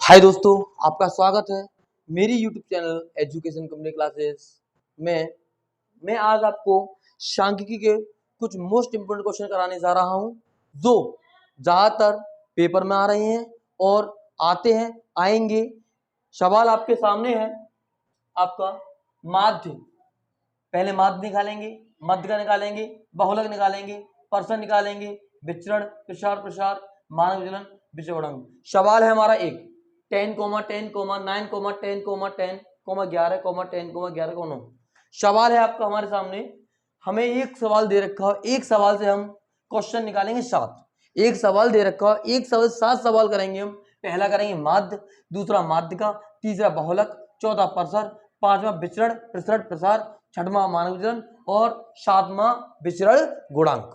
हाय दोस्तों, आपका स्वागत है मेरी YouTube channel education company classes में। मैं आज आपको सांख्यिकी के कुछ मोस्ट इंपोर्टेंट क्वेश्चन कराने जा रहा हूं जो ज़्यादातर पेपर में आ रहे हैं और आते हैं आएंगे। सवाल आपके सामने है। आपका माध्य, पहले माध्य निकालेंगे, मध्य का निकालेंगे, बहुलक निकालेंगे, परसन निकालेंगे, विचरण, प्रसार प्रसार, मानक विचलन, विचरण। सवाल है हमारा एक 10, 10, 9, 10, 10, 11, 10, 11 को 9। सवाल है आपका हमारे सामने। हमें एक सवाल दे रखा है, एक सवाल से हम क्वेश्चन निकालेंगे 7। एक सवाल दे रखा है, एक सवाल 7 सवाल करेंगे हम। पहला करेंगे माध्य, दूसरा माध्य का, तीसरा बहुलक, चौथा परसर, पांचवा विचरण, प्रसरण, प्रसार, छठवां मानक विचलन और सातवां विचरण गुणांक।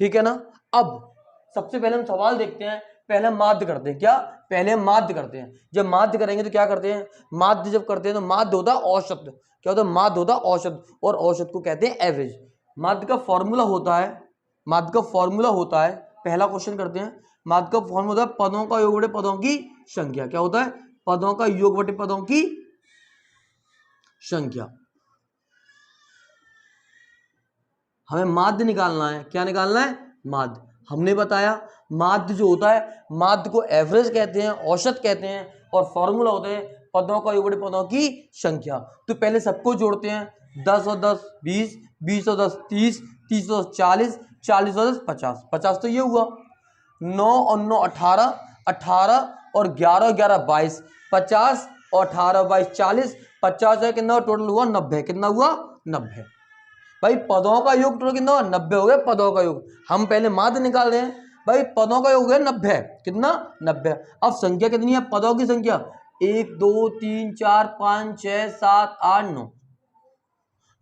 ठीक है ना। अब सबसे पहले हम सवाल देखते हैं। पहले माध्य करते हैं। क्या? पहले हम माध्य करते हैं। जब माध्य करेंगे तो क्या करते हैं? माध्य जब करते हैं तो माध्य होता है औसत। क्या होता है? माध्य होता है औसत, और औसत को कहते हैं एवरेज। माध्य का फॉर्मूला होता है, माध्य का फॉर्मूला होता है, पहला क्वेश्चन करते हैं। माध्य का फॉर्मूला होता है पदों का योग बटे पदों की संख्या। क्या होता है? पदों का योग बटे पदों की संख्या। हमें माध्य निकालना है। क्या निकालना है? माध्य। हमने बताया माध्य जो होता है, माध्य को एवरेज कहते हैं, औसत कहते हैं, और फॉर्मूला होते हैं पदों का योग बटे पदों की संख्या। तो पहले सबको जोड़ते हैं। 10 और 10 20, 20 और 10 30, 30 और 40, 40 और 10 50, 50 तो ये हुआ। 9 और 9 18, 18 और 11 11 22, 50 और 18 22 40, 50 है कितना टोटल हुआ? 90। कितना हुआ? 90। भाई पदों का योग टोटल कितना हुआ? 90 हो गया पदों का योग। हम पहले माध्य निकाल रहे हैं। भाई पदों का योग हो गया 90। कितना? 90। अब संख्या कितनी है? पदों की संख्या 1 2 3 4 5 6 7 8 9।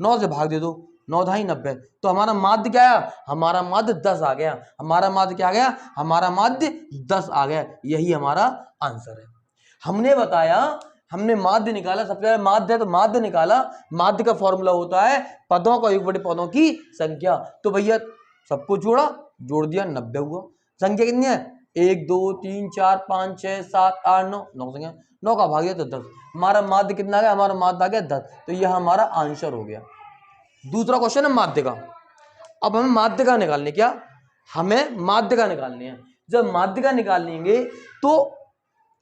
9 से भाग दे दो, 9 ढाई 90। तो हमारा माध्य क्या है? हमारा माध्य 10 आ गया। हमारा माध्य क्या आ गया? हमारा माध्य 10 आ गया। यही हमारा आंसर है। हमने बताया, हमने माध्य निकाला। सबसे पहले माध्य है तो माध्य निकाला। माध्य का फॉर्मूला होता है पदों का योग बटे पदों की संख्या। तो भैया सबको जोड़ा, जोड़ दिया, 90 हुआ। संख्या कितनी है? 1 2 3 4 5 6 7 8 9, 9 संख्या। 9 का भाग दिया तो 10। हमारा माध्य कितना आ गया? हमारा माध्य आ गया 10। तो यह हमारा आंसर हो गया। दूसरा क्वेश्चन है माध्य का। अब हमें माध्य का निकालने, क्या हमें माध्य का निकालने हैं। जब माध्य का निकालेंगे तो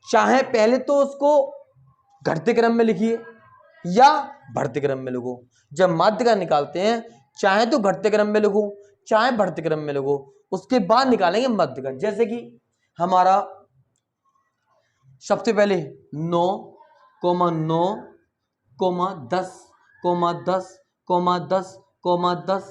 चाहे पहले तो उसको घटते क्रम में लिखिए या बढ़ते क्रम में लिखो। जब माध्य का निकालते हैं चाहे तो घटते क्रम में लिखो चाहे बढ़ते क्रम में लिखो, उसके बाद निकालेंगे मध्य का। जैसे कि हमारा सबसे पहले 9, 9, 10, 10, 10, 10,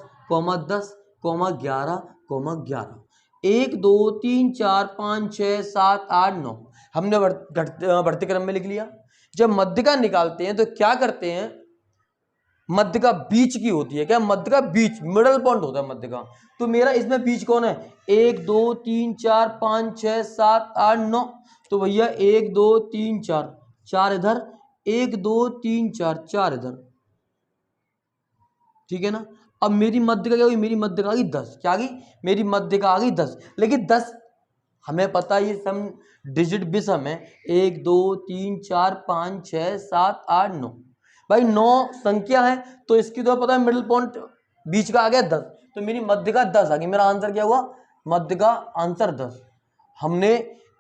10, 11, 11। 1 2 3 4 5 6 7 8 9 हमने बढ़ते क्रम में लिख लिया। जब मध्य का निकालते हैं तो क्या करते हैं? मध्य का बीच की होती है। क्या? मध्य का बीच, मिडल पॉइंट होता है मध्य का। तो मेरा इसमें बीच कौन है? 1 2 3 4 5 6 7 8 9। तो भैया 1 2 3 4, 4 इधर, 1 2 3 4, 4 इधर। ठीक है ना। अब मेरी मध्य का क्या हुई? मेरी मध्य का आ गई 10। क्या आ गई? मेरी मध्य का आ गई 10। लेकिन 10 हमें पता है ये सम डिजिट विषम है। 1 2 3 4 5 6 7 8 9। भाई 9 संख्या है तो इसकी तो पता है मिडिल पॉइंट बीच का आ गया 10। तो मेरी मध्य का 10 आ गई। मेरा आंसर क्या हुआ? मध्य का आंसर 10। हमने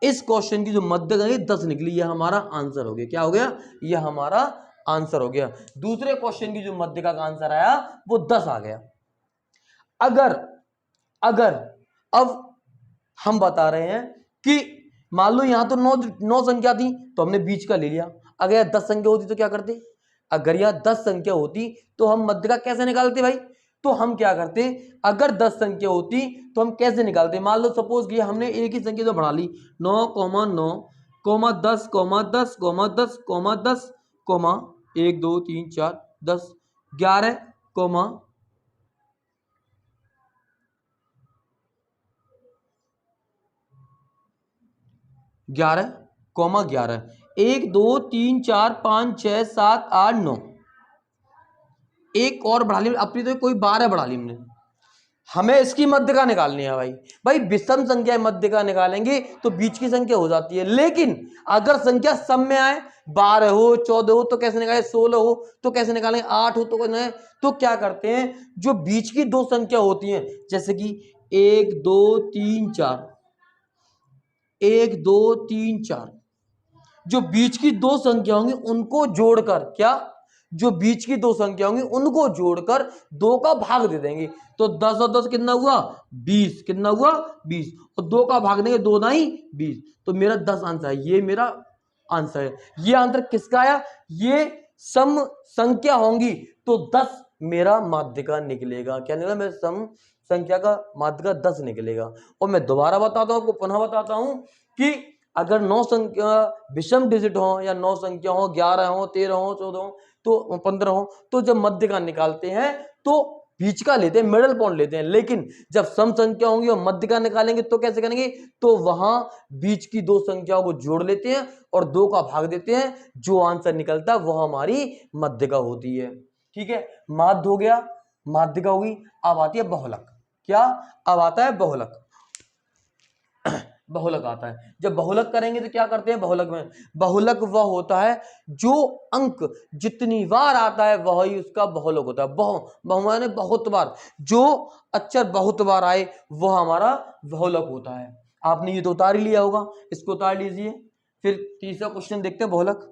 इस क्वेश्चन की जो मध्य का 10 निकली, यह हमारा आंसर हो गया। क्या हो गया? यह हमारा आंसर हो गया। दूसरे क्वेश्चन की जो मध्य का आंसर आया वो 10 आ गया। अगर अगर अब हम बता रहे हैं कि मान लो यहां तो 9 संख्या थी तो हमने बीच का ले लिया। अगर यह 10 संख्या होती तो क्या करते? अगर यह 10 संख्या होती तो हम मध्य का कैसे निकालते भाई? तो हम क्या करते? अगर 10 संख्या होती तो हम कैसे निकालते? मान लो सपोज कि हमने एक ही संख्या तो बढ़ा ली, 9, 9, 10, 10, 10, 10, 1 2 3 4 10, 11, 11, 1 2 3 4 5 6 7 8 9। एक और बढ़ा ली अपनी, तो कोई 12 बढ़ा ली हमने। हमें इसकी मध्यिका निकालनी है भाई। भाई विषम संख्या मध्यिका निकालेंगे तो बीच की संख्या हो जाती है, लेकिन अगर संख्या सम में आए 12 हो 14 हो तो कैसे निकालें, 16 हो तो कैसे निकालें, 8 हो तो कैसे, तो क्या करते हैं, जो बीच की दो संख्या होती हैं जैसे कि 1 2 3 4, 1 2 3 4, जो बीच की दो संख्या होंगी उनको जोड़कर, क्या, जो बीच की दो संख्या होंगी उनको जोड़कर 2 का भाग दे देंगे। तो 10 और 10 कितना हुआ, 20, कितना हुआ 20, और 2 का भाग देंगे, 2 नहीं 20, तो मेरा 10 आंसर है, ये मेरा आंसर है। ये आंसर किसका आया, ये सम संख्या होंगी तो 10 मेरा माध्यिका निकलेगा। क्या निकलेगा, मेरे सम संख्या का माध्यिका 10 निकलेगा। और मैं दोबारा बताता हूं आपको, पुनः बताता हूं कि अगर 9 संख्या विषम डिजिट हो या 9 संख्या हो, 11 हो 13 हो 14 हो तो 15 हो, तो जब मध्यिका निकालते हैं तो बीच का लेते हैं, मिडल पॉइंट लेते हैं। लेकिन जब सम संख्या होंगी और मध्यिका निकालेंगे तो कैसे करेंगे, तो वहां बीच की दो संख्याओं को जोड़ लेते हैं और 2 का भाग देते हैं, जो आंसर निकलता है वह हमारी मध्यिका होती है। ठीक है, माध्य हो गया, माध्यिका होगी। अब आती है बहुलक। क्या, अब आता है बहुलक। बहुलक आता है। जब बहुलक करेंगे तो क्या करते हैं, बहुलक में, बहुलक वह होता है जो अंक जितनी बार आता है वही उसका बहुलक होता है। बहु माने बहुत बार, जो अक्षर बहुत बार आए वह हमारा बहुलक होता है। आपने ये तो उतार ही लिया होगा, इसको उतार लीजिए। फिर तीसरा क्वेश्चन देखते हैं, बहुलक।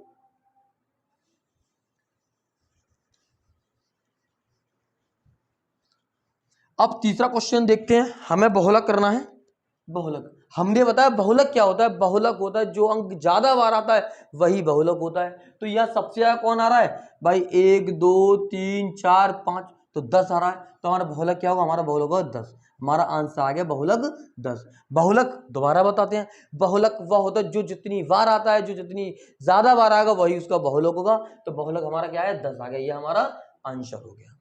अब तीसरा क्वेश्चन देखते हैं, हमें बहुलक करना है। बहुलक हमने बताया, बहुलक क्या होता है, बहुलक होता है जो अंक ज्यादा बार आता है वही बहुलक होता है। तो यह सबसे ज्यादा कौन आ रहा है भाई, 1 2 3 4 5, तो 10 आ रहा है। तो हमारा बहुलक क्या होगा, हमारा बहुलक होगा 10। हमारा आंसर आ गया बहुलक 10। बहुलक दोबारा बताते हैं, बहुलक वह होता है जो जितनी बार आता है, जो जितनी ज्यादा बार आएगा वही उसका बहुलक होगा। तो बहुलक हमारा क्या है, 10 आ गया, ये हमारा आंसर हो गया।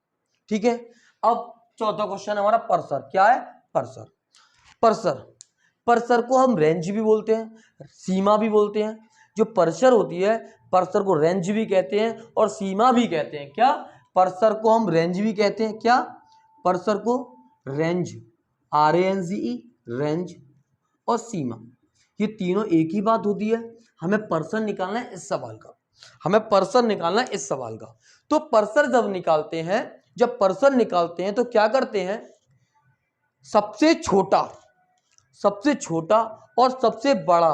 ठीक है, अब चौथा क्वेश्चन हमारा परसर। क्या है, परसर। परसर, परसर को हम रेंज भी बोलते हैं, सीमा भी बोलते हैं। जो परसर होती है, परसर को रेंज भी कहते हैं और सीमा भी कहते हैं। क्या, परसर को हम रेंज भी कहते हैं। क्या, परसर को रेंज, RANGE, रेंज, और सीमा, ये तीनों एक ही बात होती है। हमें परसर निकालना है इस सवाल का, हमें परसर निकालना है इस सवाल का। तो परसर जब निकालते हैं, जब परसर निकालते हैं तो क्या करते हैं, सबसे छोटा, सबसे छोटा और सबसे बड़ा,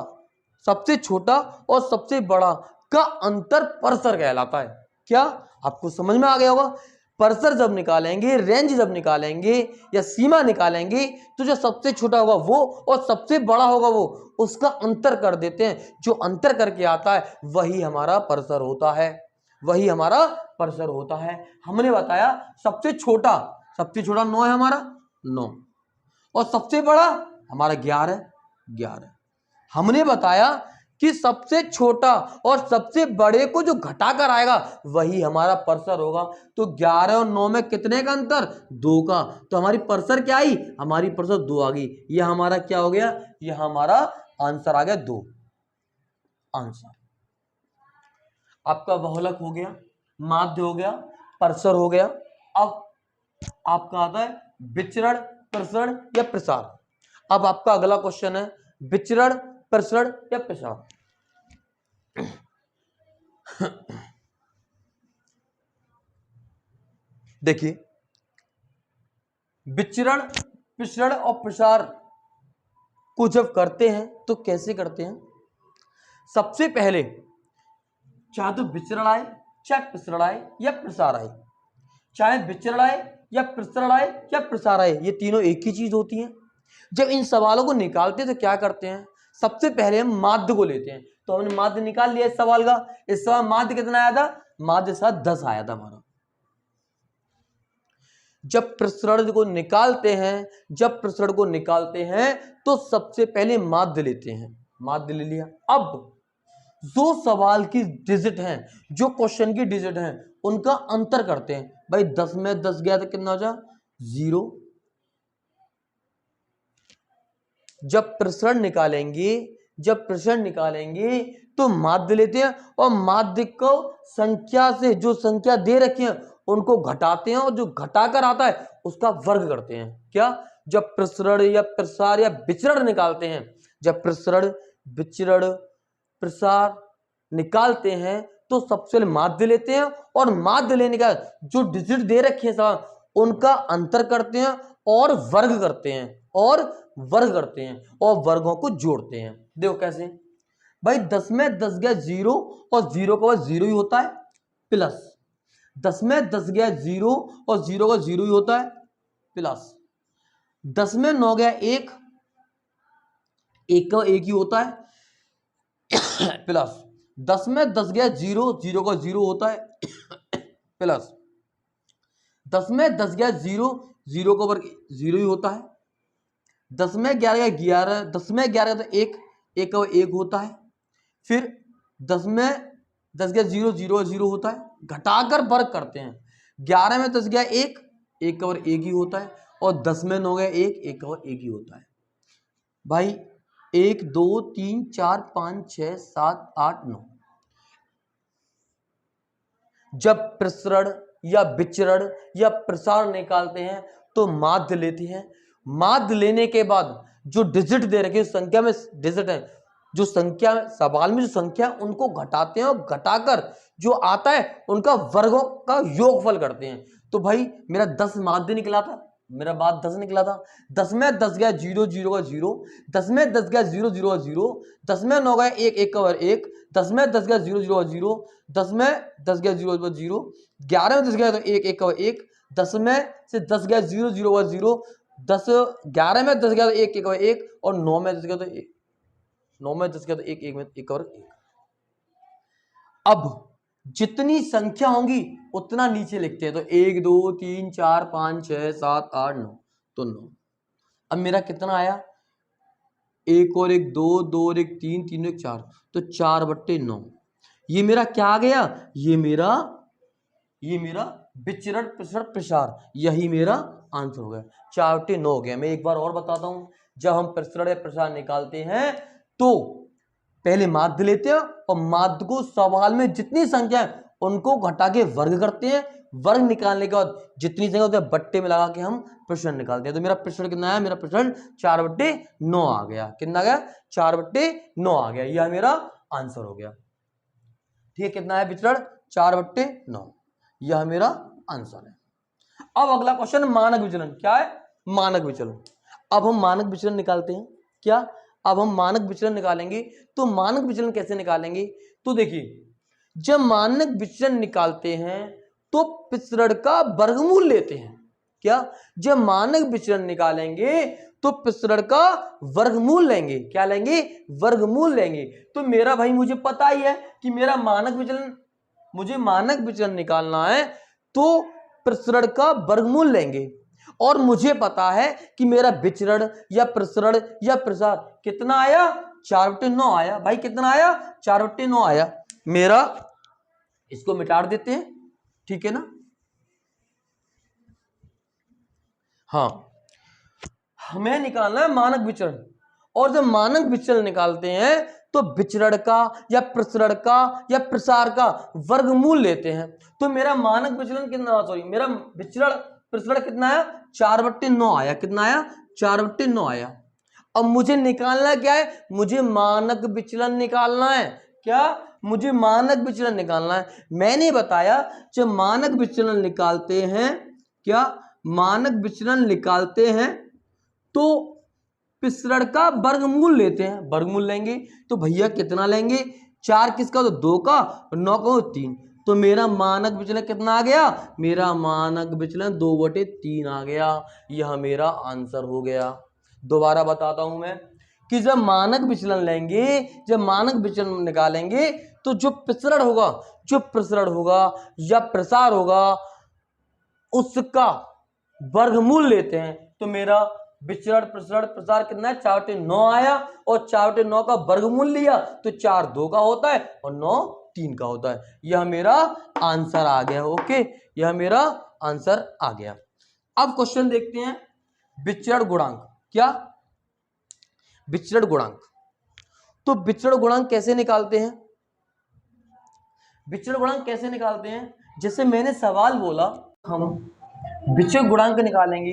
सबसे छोटा और सबसे बड़ा का अंतर परसर कहलाता है। क्या, आपको समझ में आ गया होगा। परसर जब निकालेंगे, रेंज जब निकालेंगे या सीमा निकालेंगे, तो जो सबसे छोटा होगा वो और सबसे बड़ा होगा वो, उसका अंतर कर देते हैं। जो अंतर करके आता है वही हमारा परसर होता है, वही हमारा परसर होता है। हमने बताया सबसे छोटा 9 है हमारा, 9, और सबसे बड़ा हमारा 11। हमने बताया कि सबसे छोटा और सबसे बड़े को जो घटाकर आएगा वही हमारा परसर होगा। तो 11 और 9 में कितने का अंतर, 2 का। तो हमारी परसर क्या आई, हमारी परसर 2 आ गई। यह हमारा क्या हो गया, यह हमारा आंसर आ गया 2 आंसर। आपका बहुलक हो गया, माध्य हो गया, परसर हो गया। अब आपका आता है विचरण, प्रसरण या प्रसार। अब आपका अगला क्वेश्चन है विचरण, प्रसरण या प्रसार। देखिए, विचरण, प्रसरण और प्रसार को जब करते हैं तो कैसे करते हैं। सबसे पहले चाहे तो विचरण आए, चाहे प्रसरण आए या प्रसार आए, चाहे विचरण आए या प्रसरण आए या प्रसार आए, ये तीनों एक ही चीज होती है। जब इन सवालों को निकालते हैं तो क्या करते हैं, सबसे पहले हम माध्य को लेते हैं। तो हमने माध्य निकाल लिया इस सवाल का। इस सवाल माध्य कितना आया था, माध्य साथ 10 आया था हमारा। जब प्रसरण को निकालते हैं, जब प्रसरण को निकालते हैं तो सबसे पहले माध्य लेते हैं, माध्य ले लिया। अब जो सवाल की डिजिट हैं, जो क्वेश्चन की डिजिट हैं, उनका अंतर करते हैं। भाई 10 में 10 गया तो कितना हो जाए, 0। जब प्रसरण निकालेंगे, जब प्रसरण निकालेंगे तो माध्य लेते हैं और माध्य को संख्या से, जो संख्या दे रखी है उनको घटाते हैं और जो घटाकर आता है उसका वर्ग करते हैं। क्या? जब प्रसरण या प्रसार या विचरण निकालते हैं, जब प्रसरण विचरण प्रसार निकालते हैं तो सबसे पहले माध्य लेते हैं और माध्य लेने का जो डिजिट दे रखे हैं उनका अंतर करते हैं और वर्ग करते हैं और वर्गों को जोड़ते हैं। देखो कैसे भाई, 10 में 10 गया 0 और 0 का 0 ही होता है, प्लस 10 में 10 गया 0 और 0 का 0 ही होता है, प्लस 10 में 9 गया 1, 1 का 1 ही होता है, प्लस 10 में 10 गया 0, 0 का 0 होता है, प्लस 10 में 10 गया 0, 0 का वर्ग 0 ही होता है, 10 में 11 गया 11, 10 में 11 तो 1, 1 का 1 होता है, फिर 10 में 10 गया 0, 0 का 0 होता है, घटाकर वर्ग करते हैं। 11 में 10 गया 1, 1 का वर्ग 1 ही होता है, और 10 में 9 गया 1, 1 का वर्ग 1 ही होता है। भाई 1 2 3 4 5 6 7 8 9, जब प्रसरण या विचरण या प्रसार निकालते हैं तो माध्य लेते हैं। माध्य लेने के बाद जो डिजिट दे रखे संख्या में डिजिट है, जो संख्या सवाल में जो संख्या उनको घटाते हैं और घटाकर जो आता है उनका वर्गों का योगफल करते हैं। तो भाई मेरा 10 माध्य निकला था, मेरा बात 10 निकला था। 10 में 10 गया 0, 0 का 0, 10 में 10 गया 0, 0 का 0, 10 में 9 गया 1, 1 का वर्ग 1, 10 में 10 गया 0, 0 का 0, 10 में 10 गया 0 का 0, 11 में 10 गया तो 1, 1 का 1, 10 में से 10 गया 0, 0 का 0, 10 11 में 10 गया तो 1, 1 का 1, और 9 में 10 गया तो 1, 9 में 10 गया तो 1, 1 में 1 और 1। अब जितनी संख्या होंगी उतना नीचे लिखते हैं, तो 1 2 3 4 5 6 7 8 9, तो 9। अब मेरा कितना आया, 1 और 1 2, 2 और 1 3, 3 और 1 4, तो 4/9। ये मेरा क्या आ गया, ये मेरा विचरण प्रसरण प्रसार, यही मेरा आंसर हो गया, 4/9 हो गया। मैं एक बार और बताता हूं, जब हम प्रसरण या प्रसार निकालते हैं तो पहले माध्य लेते हैं और माध्य को सवाल में जितनी संख्या है उनको घटा के वर्ग करते हैं, वर्ग निकालने के बाद जितनी संख्या होती है बट्टे में लगा के हम प्रसरण निकालते हैं। तो मेरा प्रसरण कितना आया, मेरा प्रसरण 4/9 आ गया। कितना आ गया, 4/9 आ गया, यह मेरा आंसर हो गया। ठीक है, कितना है विचरण, 4/9, यह मेरा आंसर है। अब अगला क्वेश्चन, मानक विचलन। क्या है, मानक विचलन। अब हम मानक विचलन निकालते हैं। क्या, अब हम मानक विचलन निकालेंगे। तो मानक विचलन कैसे निकालेंगे, तो देखिए, जब मानक विचलन निकालते हैं तो प्रसरण का वर्गमूल लेते हैं। क्या, जब मानक विचलन निकालेंगे तो प्रसरण का वर्गमूल लेंगे। क्या लेंगे, वर्गमूल लेंगे। तो मेरा भाई मुझे पता ही है कि मेरा मानक विचलन, मुझे मानक विचलन निकालना है तो प्रसरण का वर्गमूल लेंगे, और मुझे पता है कि मेरा विचरण या प्रसरण या प्रसार कितना आया, 4/9 आया। भाई कितना आया, 4/9 आया मेरा। इसको मिटा देते हैं, ठीक है ना। हाँ, हमें निकालना है मानक विचरण, और जब मानक विचलन निकालते हैं तो विचरण का या प्रसरण का या प्रसार का वर्गमूल लेते हैं। तो मेरा मानक विचलन कितना, सॉरी मेरा विचरण प्रसरण कितना आया, 4/9 आया। कितना आया, 4/9 आया। अब मुझे निकालना क्या है, मुझे मानक विचलन निकालना है। क्या, मुझे मानक विचलन निकालना है। मैंने बताया जब मानक विचलन निकालते हैं, क्या मानक विचलन निकालते हैं तो प्रसरण का वर्गमूल लेते हैं। वर्गमूल लेंगे तो भैया कितना लेंगे, 4 किसका, तो 2 का, और 9 का 3। तो मेरा मानक विचलन कितना आ गया, मेरा मानक विचलन 2/3 आ गया। यह मेरा आंसर हो गया। दोबारा बताता हूं मैं कि जब मानक विचलन लेंगे, जब मानक विचलन निकालेंगे तो जो प्रसरण होगा, जो प्रसरण होगा या प्रसार होगा उसका वर्गमूल लेते हैं। तो मेरा विचरण प्रसरण प्रसार कितना है, 4/9 आया, और 4/9 का वर्गमूल लिया तो 4 2 का होता है और 9 3 का होता है। यह मेरा आंसर आ गया। ओके, यह मेरा आंसर आ गया। अब क्वेश्चन देखते हैं, विचरण गुणांक। क्या, विचरण गुणांक। तो विचरण गुणांक कैसे निकालते हैं, विचरण गुणांक कैसे निकालते हैं, जैसे मैंने सवाल बोला हम विचरण गुणांक निकालेंगे,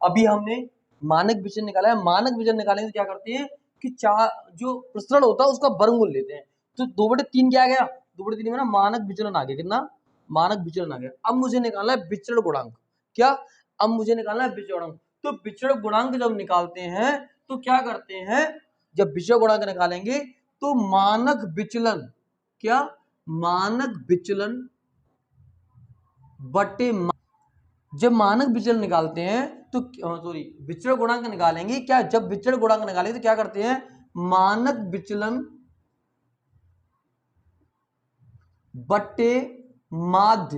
अभी हमने मानक विचलन निकाला है, मानक विचलन निकालेंगे तो क्या करते हैं कि चार जो प्रसरण होता है उसका वर्गमूल लेते हैं, तो 2/3 क्या आ गया, 2/3 में ना मानक विचलन आ गया, कितना मानक विचलन आ गया। अब मुझे निकालना है विचरण गुणांक, क्या अब मुझे निकालना है विचरण गुणांक। तो विचरण गुणांक जब निकालते हैं तो क्या करते हैं, जब विचरण गुणांक निकालेंगे तो मानक विचलन, क्या मानक विचलन बटे जब मानक विचलन निकालते हैं तो सॉरी विचरण गुणांक निकालेंगे, क्या जब विचरण गुणांक निकालेंगे तो क्या करते हैं, मानक विचलन बटे माध्य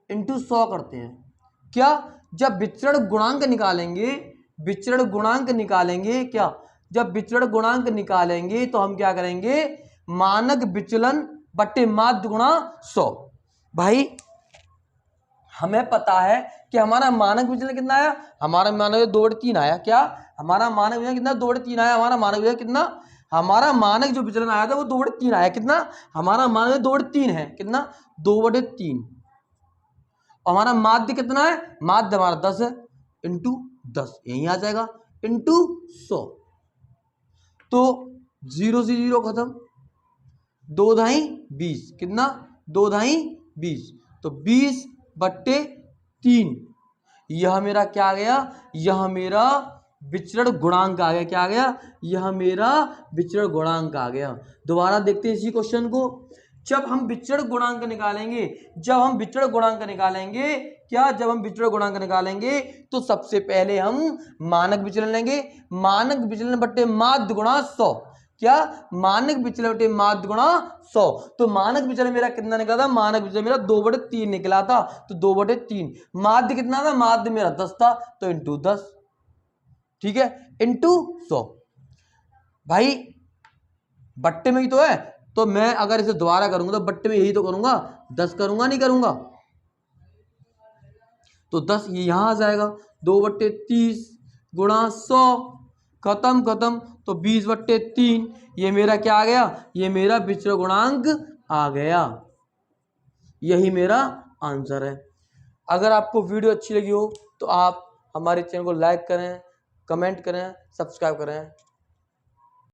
इंटू 100 करते हैं। क्या जब विचरण गुणांक निकालेंगे, विचरण गुणांक निकालेंगे, क्या जब विचरण गुणांक निकालेंगे तो हम क्या करेंगे, मानक विचलन बटे माध्य गुणा 100। भाई हमें पता है कि हमारा मानक विचलन कितना आया, हमारा मानक 2/3 आया, क्या हमारा मानक विचलन कितना 2/3 आया, हमारा मानक विचलन कितना, हमारा मानक जो विचलन आया था वो 2/3 आया, कितना हमारा मानक 2/3 है, कितना 2/3। हमारा माध्य कितना है, माध्य हमारा 10 है, इंटू 10 यही आ जाएगा, इंटू 100। तो 0 से 0 खत्म, 2 धाई 20, कितना 2 धाई 20, तो 20/3 यह मेरा क्या आ गया, यह मेरा विचरण गुणांक आ गया, क्या आ गया, यह मेरा विचरण गुणांक आ गया। दोबारा देखते हैं इसी क्वेश्चन को, जब हम विचरण गुणांक निकालेंगे, जब हम विचरण गुणांक निकालेंगे, क्या जब हम विचरण गुणांक निकालेंगे तो सबसे पहले हम मानक विचलन लेंगे, मानक विचलन बटे माध्य गुणा 100, क्या मानक विचलन बटे माध्य गुणा 100। तो मानक विचलन मेरा कितना निकला था, मानक विचलन मेरा 2/3 निकला था, तो 2/3 माध्य कितना था, माध्य मेरा 10 था, तो इंटू 10, ठीक है, इंटू 100। भाई बट्टे में ही तो है, तो मैं अगर इसे दोबारा करूंगा तो बट्टे में यही तो करूंगा, 10 करूंगा नहीं करूंगा, तो 10 ये यहां आ जाएगा, 2/30 गुणा 100, खत्म खत्म, तो 20/3 ये मेरा क्या आ गया, ये मेरा विचरण गुणांक आ गया, यही मेरा आंसर है। अगर आपको वीडियो अच्छी लगी हो तो आप हमारे चैनल को लाइक करें, कमेंट करें, सब्सक्राइब करें।